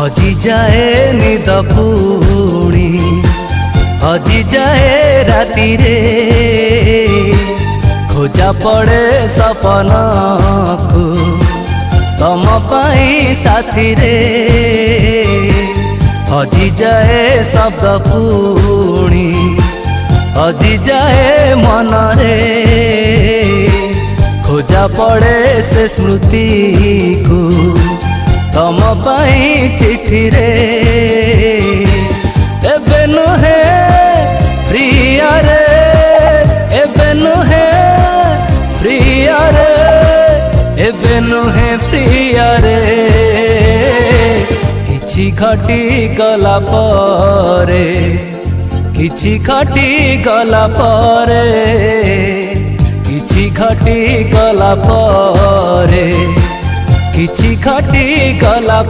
हजि जाए निद पुणी हजि जाए राति रे खोजा पड़े सपन को तम पाई साथी रे हजि जाए शब्द पुणी हजि जाए मन रे खोजा पड़े से स्मृति को तम पाई चिठी रे एबे नुहे प्रिया रे एबे नुहे प्रिया रे एबे नुहे प्रिया रे किछि घटी गला परे किछि घटी गला परे किछि घटी गला परे किछि घटी गला